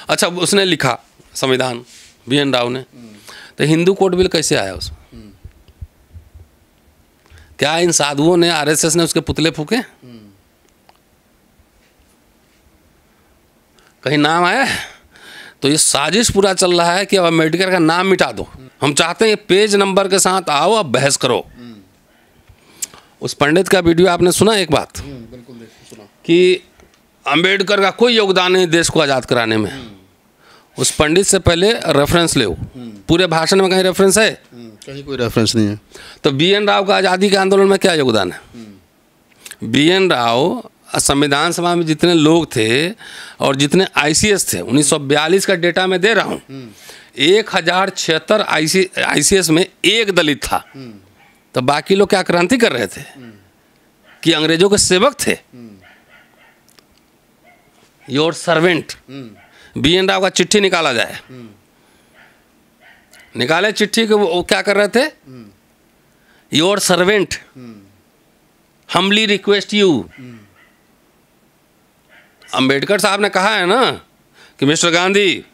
अच्छा, उसने लिखा संविधान, BN राव ने, तो हिंदू कोड बिल कैसे आया उसमें? क्या इन साधुओं ने, RSS ने उसके पुतले फूके? कहीं नाम आया है? तो ये साजिश पूरा चल रहा है कि अब अम्बेडकर का नाम मिटा दो। हम चाहते हैं ये पेज नंबर के साथ आओ, अब बहस करो। उस पंडित का वीडियो आपने सुना एक बात? बिल्कुल सुना कि अम्बेडकर का कोई योगदान नहीं देश को आज़ाद कराने में। उस पंडित से पहले रेफरेंस ले, पूरे भाषण में कहीं रेफरेंस है? कहीं कोई रेफरेंस नहीं है। तो BN राव का आज़ादी के आंदोलन में क्या योगदान है? BN राव संविधान सभा में जितने लोग थे और जितने ICS थे, 1942 का डेटा मैं दे रहा हूँ, 1076 ICS में एक दलित था। तो बाकी लोग क्या क्रांति कर रहे थे कि अंग्रेजों के सेवक थे? Your servant. BN राव का चिट्ठी निकाला जाए, निकाले चिट्ठी को, वो क्या कर रहे थे? Your servant, humbly request you. Ambedkar Saheb ने कहा है ना कि मिस्टर गांधी,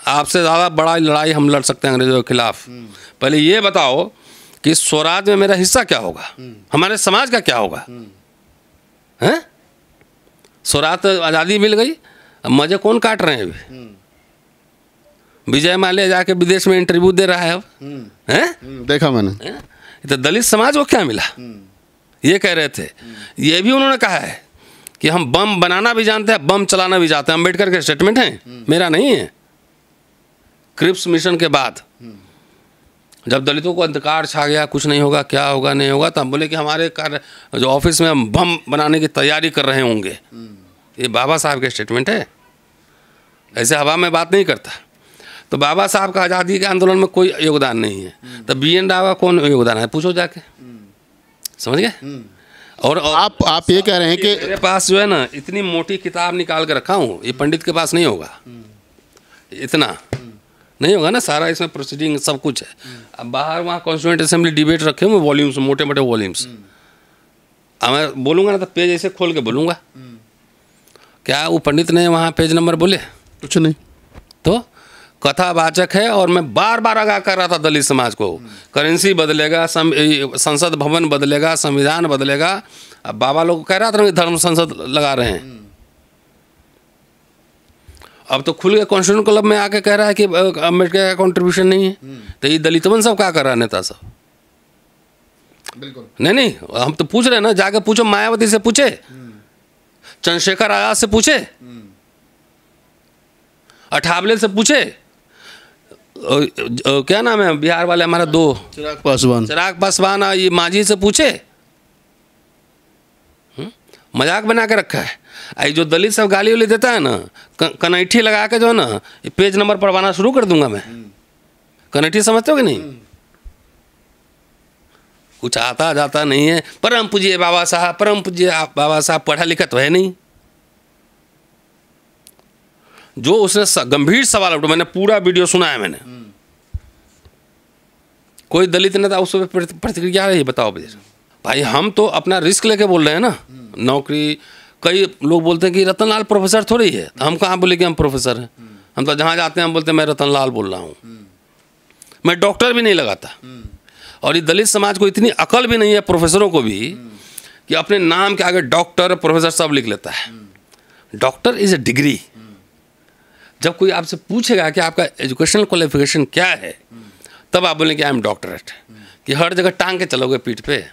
आपसे ज़्यादा बड़ा लड़ाई हम लड़ सकते हैं अंग्रेजों के खिलाफ। पहले ये बताओ कि स्वराज में मेरा हिस्सा क्या होगा, हमारे समाज का क्या होगा? हैं? स्वराज तो आज़ादी मिल गई, अब मजे कौन काट रहे हैं अभी? विजय माल्या जाके विदेश में इंटरव्यू दे रहा है अब, हैं? देखा मैंने। तो दलित समाज को क्या मिला? ये कह रहे थे। ये भी उन्होंने कहा है कि हम बम बनाना भी जानते हैं, बम चलाना भी जानते हैं। अम्बेडकर के स्टेटमेंट हैं, मेरा नहीं है। क्रिप्स मिशन के बाद जब दलितों को अंधकार छा गया, कुछ नहीं होगा, क्या होगा नहीं होगा, तो हम बोले कि हमारे कार्य जो ऑफिस में हम बम बनाने की तैयारी कर रहे होंगे। ये बाबा साहब के स्टेटमेंट है, ऐसे हवा में बात नहीं करता। तो बाबा साहब का आज़ादी के आंदोलन में कोई योगदान नहीं है, तो BN राव का कौन योगदान है? पूछो जाके, समझ गए? और आप ये कह रहे हैं कि मेरे पास जो है ना, इतनी मोटी किताब निकाल के रखा हूँ, ये पंडित के पास नहीं होगा, इतना नहीं होगा ना, सारा इसमें प्रोसीडिंग सब कुछ है। अब बाहर वहाँ कॉन्स्टिट्यूएंट असेंबली डिबेट रखे हुए वॉल्यूम्स, मोटे मोटे वॉल्यूम्स। अब मैं बोलूँगा ना तो पेज ऐसे खोल के बोलूँगा। क्या वो पंडित ने वहाँ पेज नंबर बोले? कुछ नहीं। तो कथावाचक है। और मैं बार बार आगाह कर रहा था दलित समाज को, करेंसी बदलेगा, संसद भवन बदलेगा, संविधान बदलेगा। अब बाबा लोग कह रहा था कि धर्म संसद लगा रहे हैं, अब तो खुल के कॉन्स्टिट्यूशन क्लब में आके कह रहा है कि अम्बेडकर का कंट्रीब्यूशन नहीं है। तो ये दलितवन सब क्या कर रहा है, नेता सब? बिल्कुल नहीं, हम तो पूछ रहे हैं ना, जाके पूछो, मायावती से पूछे, चंद्रशेखर आजाद से पूछे, अठावले से पूछे, क्या नाम है बिहार वाले हमारा दो, चिराग पासवान, ये मांझी से पूछे। मजाक बना के रखा है। आई जो दलित सब गाली वाली देता है ना, कनैठी लगा के जो है ना, पेज नंबर पढ़वाना शुरू कर दूंगा मैं। कनैठी समझते हो कि नहीं? कुछ आता जाता नहीं है। परम पूज्य बाबा साहब, परम पूज्य बाबा साहब, पढ़ा लिखा तो है नहीं। जो उसने गंभीर सवाल उठा, मैंने पूरा वीडियो सुना है मैंने। कोई दलित नेता उस पर प्रतिक्रिया रही, बताओ भाई। हम तो अपना रिस्क लेके बोल रहे हैं ना, नौकरी। कई लोग बोलते हैं कि रतनलाल प्रोफेसर थोड़ी है, तो हम कहाँ बोले कि हम प्रोफेसर हैं। हम तो जहाँ जाते हैं हम बोलते हैं मैं रतनलाल बोल रहा हूँ, मैं डॉक्टर भी नहीं लगाता। और ये दलित समाज को इतनी अकल भी नहीं है, प्रोफेसरों को भी, कि अपने नाम के आगे डॉक्टर प्रोफेसर सब लिख लेता है। Doctor is a degree. जब कोई आपसे पूछेगा कि आपका एजुकेशनल क्वालिफिकेशन क्या है, तब आप बोलें कि आई एम डॉक्टरेट। कि हर जगह टांग के चलोगे पीठ पे।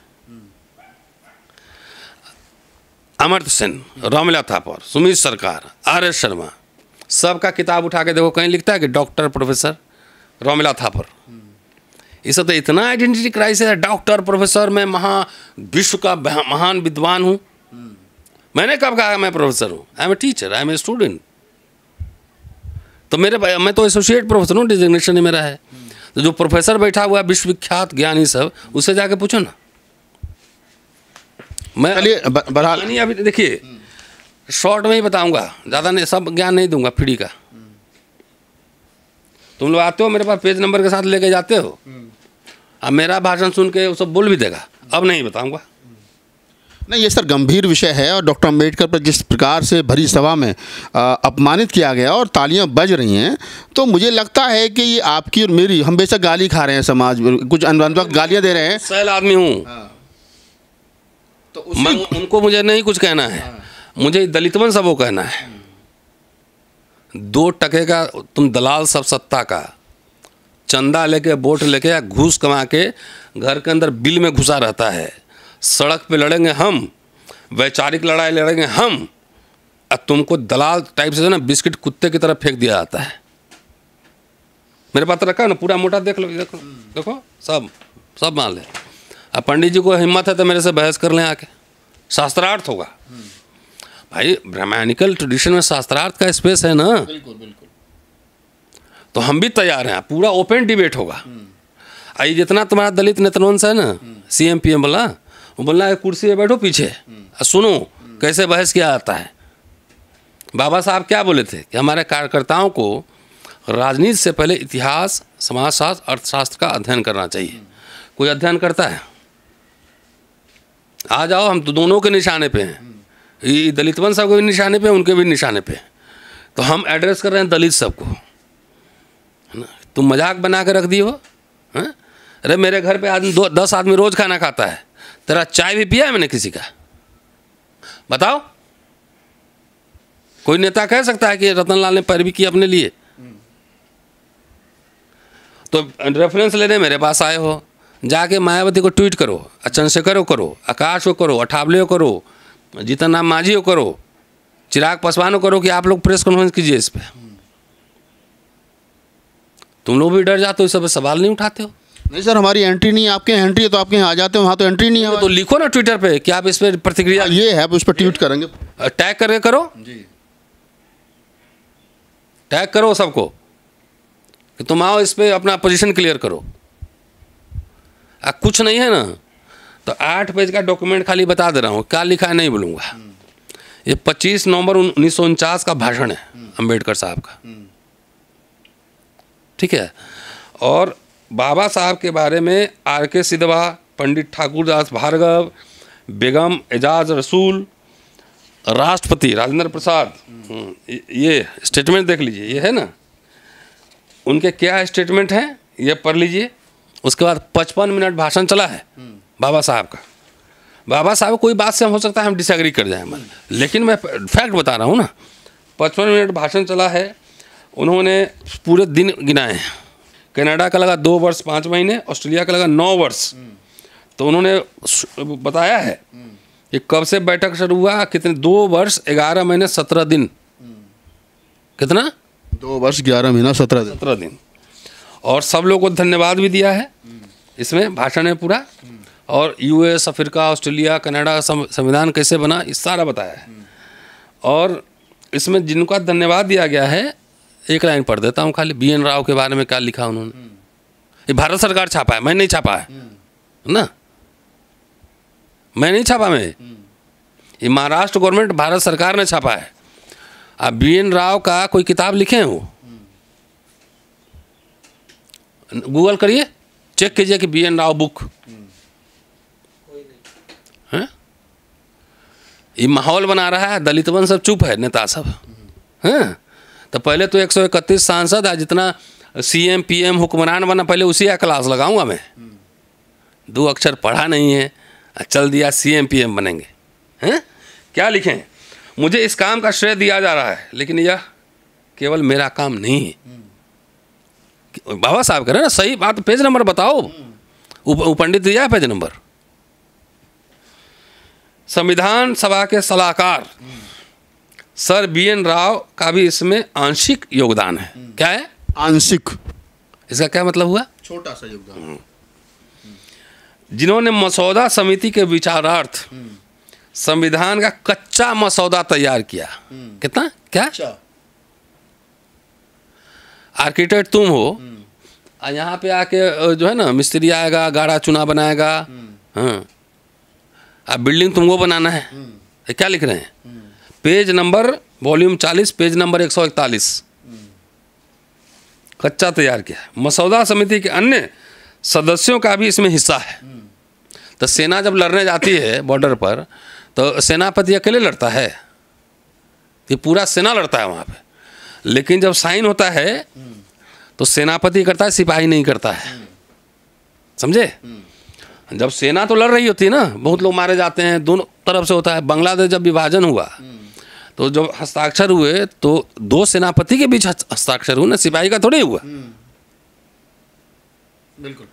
अमर्त्य सेन, रामलीला थापर, सुमित सरकार, RS शर्मा, सबका किताब उठा के देखो, कहीं लिखता है कि डॉक्टर प्रोफेसर रामलीला थापर। इसे तो इतना आइडेंटिटी क्राइसिस है, डॉक्टर प्रोफेसर, मैं विश्व का महान विद्वान हूँ। मैंने कब कहा मैं प्रोफेसर हूँ? I am a teacher, I am a student. तो मैं तो एसोसिएट प्रोफेसर हूँ, डिजिग्नेशन ही मेरा है। तो जो प्रोफेसर बैठा हुआ है विश्वविख्यात ज्ञानी सब, उससे जाके पूछो ना। मैं नहीं, अभी देखिए शॉर्ट में ही बताऊंगा, ज़्यादा नहीं, सब ज्ञान नहीं दूंगा फ्री का। तुम लोग आते हो मेरे पास, पेज नंबर के साथ लेके जाते हो, अब मेरा भाषण सुन के वो सब बोल भी देगा। अब नहीं बताऊंगा। नहीं, ये सर गंभीर विषय है और डॉक्टर अम्बेडकर पर जिस प्रकार से भरी सभा में अपमानित किया गया और तालियां बज रही हैं, तो मुझे लगता है कि ये आपकी और मेरी, हम बेशक गाली खा रहे हैं, समाज में कुछ अनवक्त गालियां दे रहे हैं, सैल आदमी हूँ, तो उनको मुझे नहीं कुछ कहना है, मुझे दलितवन सबको कहना है। 2 टके का तुम दलाल सब सत्ता का, चंदा लेके वोट लेके या घूस कमा के घर के अंदर बिल में घुसा रहता है। सड़क पे लड़ेंगे हम, वैचारिक लड़ाई लड़ेंगे हम, और तुमको दलाल टाइप से ना बिस्किट कुत्ते की तरफ फेंक दिया जाता है। मेरे पास रखा है ना पूरा मोटा, देख लो, देखो देखो, सब मान ले। अब पंडित जी को हिम्मत है तो मेरे से बहस कर लें आके, शास्त्रार्थ होगा भाई। ब्राह्मणिकल ट्रेडिशन में शास्त्रार्थ का स्पेस है ना, बिल्कुल बिल्कुल। तो हम भी तैयार हैं, पूरा ओपन डिबेट होगा। आई जितना तुम्हारा दलित नेतनवंश है ना, CM PM वाला, वो बोलना है कुर्सी पे बैठो पीछे और सुनो कैसे बहस किया जाता है। बाबा साहब क्या बोले थे कि हमारे कार्यकर्ताओं को राजनीति से पहले इतिहास, समाजशास्त्र, अर्थशास्त्र का अध्ययन करना चाहिए। कोई अध्ययन करता है? आ जाओ, हम तो दोनों के निशाने पे हैं, ये दलितवन सब के भी निशाने पे, उनके भी निशाने पे। तो हम एड्रेस कर रहे हैं दलित सबको, है ना। तुम मजाक बना के रख दिए हो, हैं? अरे मेरे घर पे आदमी 10 आदमी रोज खाना खाता है, तेरा चाय भी पिया है मैंने किसी का? बताओ, कोई नेता कह सकता है कि रतनलाल ने पैरवी की अपने लिए? तो रेफरेंस लेने मेरे पास आए हो, जाके मायावती को ट्वीट करो, चंद्रशेखर को करो, आकाश को करो, अठावले को करो, जीतन राम मांझी को करो, चिराग पासवान को करो कि आप लोग प्रेस कॉन्फ्रेंस कीजिए इस पर। तुम लोग भी डर जाते हो, इस सब सवाल नहीं उठाते हो। नहीं सर, हमारी एंट्री नहीं है, आपके यहाँ एंट्री है तो आपके यहाँ आ जाते हो, वहाँ तो एंट्री नहीं है। तो लिखो ना ट्विटर पे कि आप इस पर प्रतिक्रिया, ये है, उस पर ट्वीट करेंगे, टैग करके करो जी, टैग करो सबको कि तुम आओ इस पे अपना पोजीशन क्लियर करो। कुछ नहीं है ना तो 8 पेज का डॉक्यूमेंट खाली बता दे रहा हूँ, क्या लिखा है नहीं बोलूँगा। ये 25 नवंबर 1949 का भाषण है अंबेडकर साहब का, ठीक है। और बाबा साहब के बारे में R.K. सिधवा, पंडित ठाकुरदास भार्गव, बेगम एजाज रसूल, राष्ट्रपति राजेंद्र प्रसाद, ये स्टेटमेंट देख लीजिए, ये है ना उनके क्या स्टेटमेंट हैं, ये पढ़ लीजिए। उसके बाद 55 मिनट भाषण चला है बाबा साहब का। बाबा साहब कोई बात से हो सकता है हम डिसएग्री कर जाएं, लेकिन मैं फैक्ट बता रहा हूँ ना। 55 मिनट भाषण चला है, उन्होंने पूरे दिन गिनाए हैं। कनाडा का लगा 2 वर्ष 5 महीने, ऑस्ट्रेलिया का लगा 9 वर्ष। तो उन्होंने बताया है कि कब से बैठक शुरू हुआ, कितने 2 वर्ष 11 महीने 17 दिन, कितना 2 वर्ष 11 महीना 17 दिन। और सब लोगों को धन्यवाद भी दिया है इसमें भाषण में पूरा। और US, अफ्रीका, ऑस्ट्रेलिया, कनाडा का संविधान कैसे बना, इस सारा बताया है। और इसमें जिनका धन्यवाद दिया गया है, एक लाइन पढ़ देता हूँ खाली, BN राव के बारे में क्या लिखा उन्होंने। ये भारत सरकार छापा है, मैं नहीं छापा है ना, मैं नहीं छापा, मैं ये महाराष्ट्र गवर्नमेंट, भारत सरकार ने छापा है। अब BN राव का कोई किताब लिखे हैं वो, गूगल करिए, चेक कीजिए कि BN राव बुक है। ये माहौल बना रहा है, दलितवन सब चुप है, नेता सब हैं। तो पहले तो 131 सांसद, आज जितना CM PM हुक्मरान बना, पहले उसी का क्लास लगाऊंगा मैं। 2 अक्षर पढ़ा नहीं है, चल दिया CM PM बनेंगे, हैं। क्या लिखें, मुझे इस काम का श्रेय दिया जा रहा है, लेकिन यह केवल मेरा काम नहीं है। बाबा साहब कह रहे हैं ना, सही बात, पेज नंबर बताओ, पंडित दिया है पेज नंबर। संविधान सभा के सलाहकार सर BN राव का भी इसमें आंशिक योगदान है। क्या है आंशिक? इसका क्या मतलब हुआ? छोटा सा योगदान। जिन्होंने मसौदा समिति के विचारार्थ संविधान का कच्चा मसौदा तैयार किया। कितना क्या आर्किटेक्ट तुम हो, और यहाँ पे आके जो है ना मिस्त्री आएगा, गाढ़ा चुना बनाएगा, हाँ, अब बिल्डिंग तुमको बनाना है। क्या लिख रहे हैं? Page number volume 40 page number 141 कच्चा तैयार किया। मसौदा समिति के अन्य सदस्यों का भी इसमें हिस्सा है। तो सेना जब लड़ने जाती है बॉर्डर पर, तो सेनापति अकेले लड़ता है, ये पूरा सेना लड़ता है वहाँ पे। लेकिन जब साइन होता है तो सेनापति करता है, सिपाही नहीं करता है, समझे। जब सेना तो लड़ रही होती है ना, बहुत लोग मारे जाते हैं, दोनों तरफ से होता है। बांग्लादेश जब विभाजन हुआ तो जब हस्ताक्षर हुए तो 2 सेनापति के बीच हस्ताक्षर हुए ना, सिपाही का थोड़ी हुआ। बिल्कुल।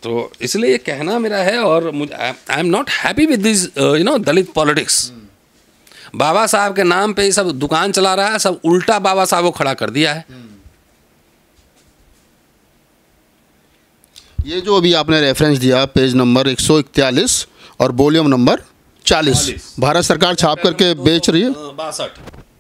तो इसलिए ये कहना मेरा है, और मुझे I am not happy with this Dalit politics. Baba Saheb के नाम पे ये सब दुकान चला रहा है, सब उल्टा बाबा साहब को खड़ा कर दिया है। ये जो अभी आपने रेफरेंस दिया, पेज नंबर 141 और वॉल्यूम नंबर 40, भारत सरकार छाप करके बेच रही है। 62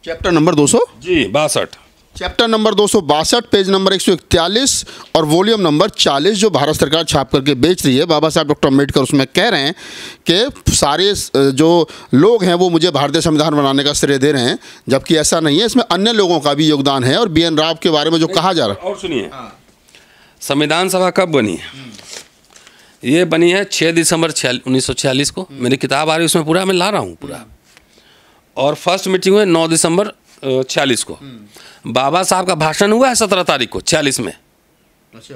चैप्टर नंबर 200 जी 62 चैप्टर नंबर 262 पेज नंबर 141 और वॉल्यूम नंबर 40 जो भारत सरकार छाप करके बेच रही है। बाबा साहब डॉक्टर अम्बेडकर उसमें कह रहे हैं कि सारे जो लोग हैं वो मुझे भारतीय संविधान बनाने का श्रेय दे रहे हैं, जबकि ऐसा नहीं है, इसमें अन्य लोगों का भी योगदान है। और BN राव के बारे में जो कहा जा रहा है, और सुनिए, संविधान सभा कब बनी है? ये बनी है 6 दिसंबर 1946 को। मेरी किताब आ रही है, उसमें पूरा मैं ला रहा हूँ पूरा। और फर्स्ट मीटिंग हुई 9 दिसंबर 46 को। बाबा साहब का भाषण हुआ है 17 तारीख को 46 में। अच्छा।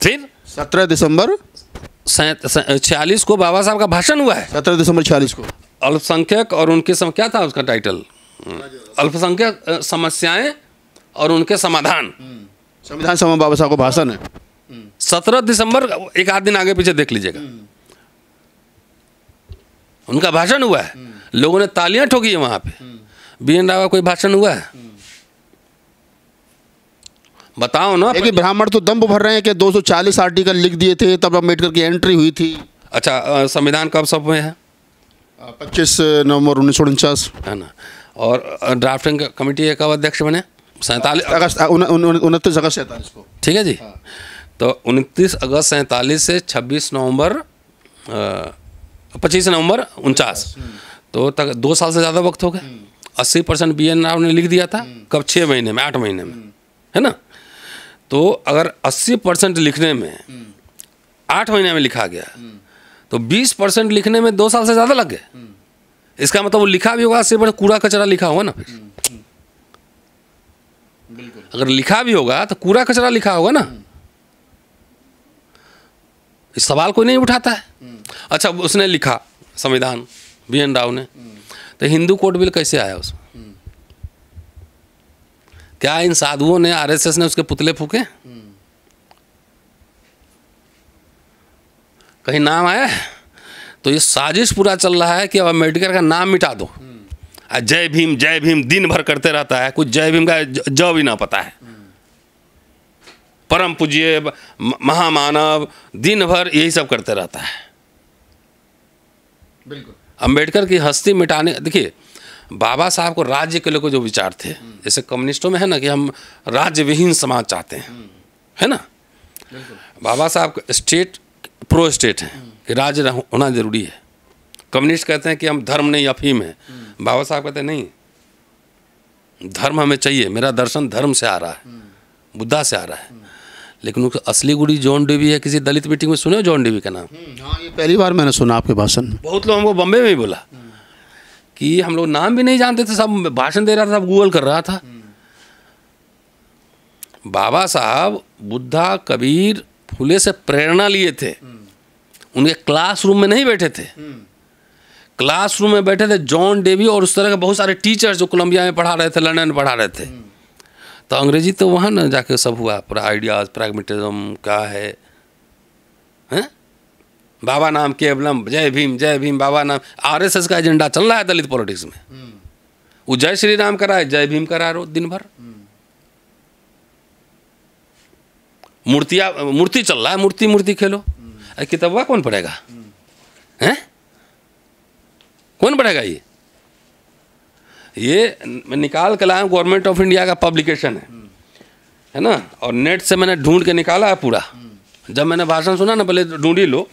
फिर 17 दिसंबर 46 को बाबा साहब का भाषण हुआ है। 17 दिसंबर 46 को। अल्पसंख्यक और उनके क्या था उसका टाइटल? अल्पसंख्यक समस्याएं और उनके समाधान। संविधान सभा में बाबा साहब का भाषण है 17 दिसंबर, एक आध दिन आगे पीछे देख लीजिएगा, उनका भाषण हुआ है। लोगों ने तालियां ठोकी है वहां पे। BN राव का कोई भाषण हुआ है? बताओ ना। लेकिन ब्राह्मण तो दम भर रहे हैं कि 240 आर्टिकल लिख दिए थे, तब अम्बेडकर की एंट्री हुई थी। अच्छा, संविधान कब सब में है? 25 नवंबर 1949 है ना। और ड्राफ्टिंग कमेटी कब अध्यक्ष बने? 29 अगस्त 47 को। ठीक है जी। तो 29 अगस्त 47 से 26 नवंबर 25 नवंबर 49, तो तक 2 साल से ज़्यादा वक्त हो गए। 80% BN राव ने लिख दिया था। कब? 6 महीने में, 8 महीने में, है ना। तो अगर 80% लिखने में 8 महीने में लिखा गया, तो 20% लिखने में 2 साल से ज़्यादा लग गए। इसका मतलब वो लिखा भी होगा, 80% कूड़ा कचरा लिखा होगा ना। फिर अगर लिखा भी होगा तो कूड़ा कचरा लिखा होगा ना। इस सवाल कोई नहीं उठाता है। अच्छा, उसने लिखा संविधान, BN राव ने, तो हिंदू कोड बिल कैसे आया उसमें? क्या इन साधुओं ने, RSS ने उसके पुतले फूके? कहीं नाम आया है? तो ये साजिश पूरा चल रहा है कि अब अम्बेडकर का नाम मिटा दो। जय भीम दिन भर करते रहता है, कुछ जय भीम का ज भी ना पता है। परम पूज्य महामानव, दिन भर यही सब करते रहता है। बिल्कुल। अम्बेडकर की हस्ती मिटाने, देखिए बाबा साहब को राज्य के लिए जो विचार थे, जैसे कम्युनिस्टों में है ना कि हम राज्य विहीन समाज चाहते हैं, है ना। बाबा साहब स्टेट प्रो स्टेट है कि राज्य होना जरूरी है। कम्युनिस्ट कहते हैं कि हम धर्म नहीं अफीम है। बाबा साहब कहते हैं नहीं, धर्म हमें चाहिए, मेरा दर्शन धर्म से आ रहा है, बुद्धा से आ रहा है। लेकिन उसका असली गुड़ी जॉन डेवी है। किसी दलित मीटिंग में सुने हो जॉन डेवी का नाम? हाँ, ये पहली बार मैंने सुना आपके भाषण में। बहुत लोग हमको बम्बे में ही बोला कि हम लोग नाम भी नहीं जानते थे, सब भाषण दे रहा था, सब गूगल कर रहा था। बाबा साहब बुद्धा, कबीर, फुले से प्रेरणा लिए थे। उनके क्लासरूम में नहीं बैठे थे, क्लासरूम में बैठे थे जॉन डेवी और उस तरह के बहुत सारे टीचर्स जो कोलंबिया में पढ़ा रहे थे, लंदन में पढ़ा रहे थे। तो अंग्रेजी तो वहाँ ना जाके सब हुआ, पूरा आइडियाज, प्रैग्मेटिज्म क्या है, हैं? बाबा नाम केवलम, जय भीम बाबा नाम। RSS का एजेंडा चल रहा है दलित पॉलिटिक्स में। वो जय श्री राम कराए, जय भीम करा रो दिन भर। मूर्ति चल रहा है, मूर्ति खेलो। किताबा कौन पढ़ेगा? हैं? कौन पढ़ेगा? ये मैं निकाल के लाया हूँ, गवर्नमेंट ऑफ इंडिया का पब्लिकेशन है ना। और नेट से मैंने ढूंढ के निकाला है पूरा। जब मैंने भाषण सुना ना, पहले ढूंढ ही लो,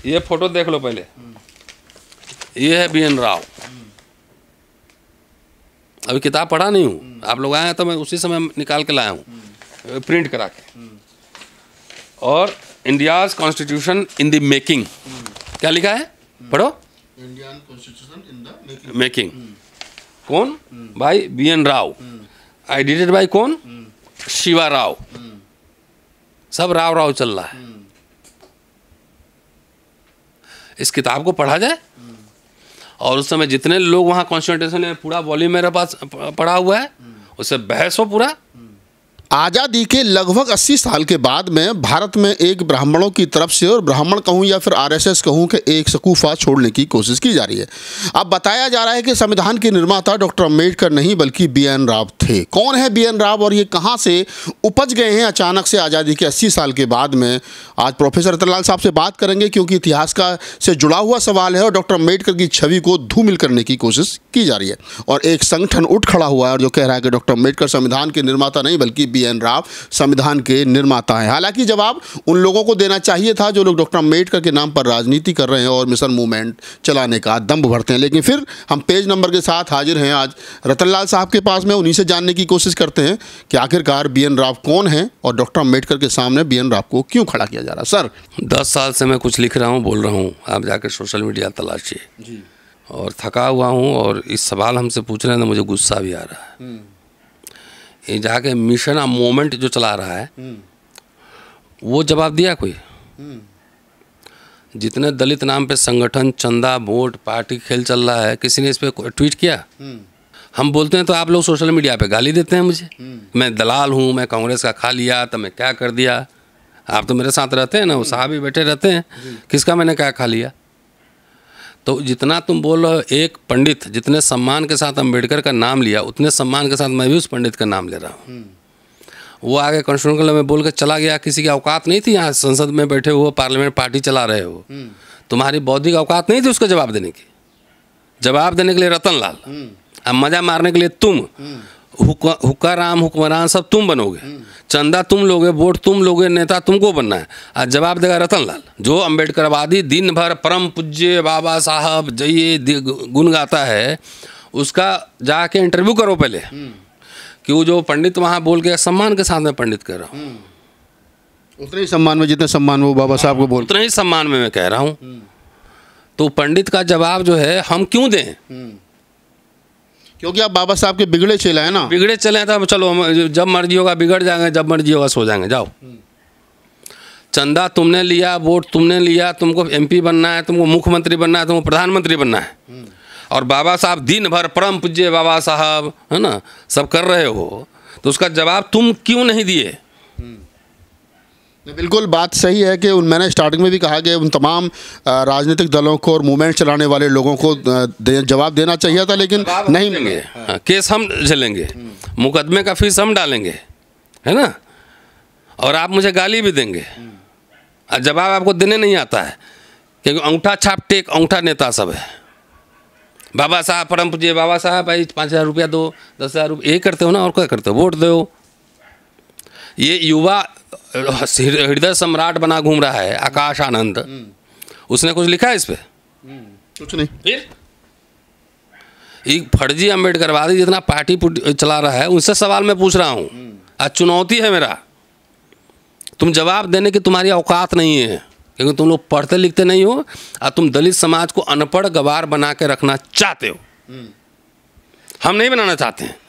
ये फोटो देख लो पहले। ये है BN राव। अभी किताब पढ़ा नहीं हूँ, आप लोग आए हैं तो मैं उसी समय निकाल के लाया हूँ, प्रिंट करा के। और India's constitution in the making, क्या लिखा है? पढ़ो। Indian constitution in the making. कौन? भाई BN राव। एडिटेड बाय कौन? शिवा राव। सब राव राव चल रहा है। इस किताब को पढ़ा जाए और उस समय जितने लोग वहाँ कॉन्स्टिट्यूशन में पूरा वॉल्यूम मेरे पास पढ़ा हुआ है, उससे बहस हो पूरा। आज़ादी के लगभग 80 साल के बाद में भारत में एक ब्राह्मणों की तरफ से, और ब्राह्मण कहूँ या फिर RSS कहूँ, कि एक शकूफा छोड़ने की कोशिश की जा रही है। अब बताया जा रहा है कि संविधान के निर्माता डॉक्टर अम्बेडकर नहीं बल्कि BN राव थे। कौन है BN राव और ये कहाँ से उपज गए हैं अचानक से आज़ादी के 80 साल के बाद में? आज प्रोफेसर रतनलाल साहब से बात करेंगे, क्योंकि इतिहास का से जुड़ा हुआ सवाल है और डॉक्टर अम्बेडकर की छवि को धूमिल करने की कोशिश की जा रही है। और एक संगठन उठ खड़ा हुआ है और जो कह रहा है कि डॉक्टर अम्बेडकर संविधान के निर्माता नहीं बल्कि BN राव संविधान के निर्माता हैं। हालांकि जवाब उन लोगों को देना चाहिए था जो लोग डॉक्टर अम्बेडकर के नाम पर राजनीति कर रहे हैं और मिशन मूवमेंट चलाने का दंभ भरते हैं। लेकिन फिर हम पेज नंबर के साथ हाजिर हैं आज रतनलाल साहब के पास में। उन्हीं से जानने की कोशिश करते हैं कि आखिरकार BN राव कौन है और डॉक्टर अम्बेडकर के सामने BN राव को क्यों खड़ा किया जा रहा है। सर, 10 साल से मैं कुछ लिख रहा हूँ, बोल रहा हूँ, आप जाकर सोशल मीडिया तलाशिए जी। और थका हुआ हूँ और इस सवाल हमसे पूछ रहे हैं तो मुझे गुस्सा भी आ रहा है। ये जाके मिशन ऑफ मूवमेंट जो चला रहा है वो जवाब दिया कोई? जितने दलित नाम पे संगठन, चंदा, वोट, पार्टी खेल चल रहा है, किसी ने इस पे ट्वीट किया? हम बोलते हैं तो आप लोग सोशल मीडिया पे गाली देते हैं मुझे। मैं दलाल हूँ, मैं कांग्रेस का खा लिया तो मैं क्या कर दिया। आप तो मेरे साथ रहते हैं ना, वो साहब भी बैठे रहते हैं, किसका मैंने क्या खा लिया। तो जितना तुम बोल रहे हो, एक पंडित जितने सम्मान के साथ अम्बेडकर का नाम लिया उतने सम्मान के साथ मैं भी उस पंडित का नाम ले रहा हूँ। वो आगे कॉन्स्टिट्यूशन में बोल के चला गया, किसी की औकात नहीं थी यहाँ संसद में बैठे हुए, पार्लियामेंट पार्टी चला रहे हो, तुम्हारी बौद्धिक औकात नहीं थी उसका जवाब देने की। जवाब देने के लिए रतनलाल, अब मजा मारने के लिए तुम, हुक्काराम, हुक्मरान सब तुम बनोगे, चंदा तुम लोगे, वोट तुम लोगे, नेता तुमको बनना है। आज जवाब देगा रतनलाल, जो अम्बेडकरवादी दिन भर परम पूज्य बाबा साहब जय गुण गाता है, उसका जाके इंटरव्यू करो पहले कि वो जो पंडित वहाँ बोल के, सम्मान के साथ में पंडित कह रहा हूँ, उतने ही सम्मान में जितने सम्मान में वो बाबा साहब को बोल, उतने ही सम्मान में मैं कह रहा हूँ। तो पंडित का जवाब जो है हम क्यों दें? क्योंकि आप बाबा साहब के बिगड़े चले हैं ना। बिगड़े चले हैं तो चलो, जब मर्जी होगा बिगड़ जाएंगे, जब मर्जी होगा सो जाएंगे। जाओ, चंदा तुमने लिया, वोट तुमने लिया, तुमको MP बनना है, तुमको मुख्यमंत्री बनना है, तुमको प्रधानमंत्री बनना है, और बाबा साहब दिन भर परम पूज्य बाबा साहब है ना सब कर रहे हो, तो उसका जवाब तुम क्यों नहीं दिए? बिल्कुल बात सही है कि मैंने स्टार्टिंग में भी कहा कि उन तमाम राजनीतिक दलों को और मूवमेंट चलाने वाले लोगों को जवाब देना चाहिए था, लेकिन नहीं मिले। केस हम झेलेंगे, मुकदमे का फीस हम डालेंगे, है ना, और आप मुझे गाली भी देंगे, और जवाब आपको देने नहीं आता है, क्योंकि अंगूठा छाप टेक अंगूठा नेता सब है। बाबा साहब परम पूज्य बाबा साहब, भाई 5,000 रुपया दो, 10,000 रुपये, यही करते हो ना, और क्या करते हो? वोट दो। ये युवा हृदय सम्राट बना घूम रहा है आकाश आनंद, उसने कुछ लिखा है इस पे? कुछ नहीं। फिर एक फर्जी अम्बेडकरवादी जितना पार्टी चला रहा है, उनसे सवाल मैं पूछ रहा हूँ। आज चुनौती है मेरा, तुम जवाब देने की तुम्हारी औकात नहीं है, क्योंकि तुम लोग पढ़ते लिखते नहीं हो और तुम दलित समाज को अनपढ़ गवार बना के रखना चाहते हो। हम नहीं बनाना चाहते हैं।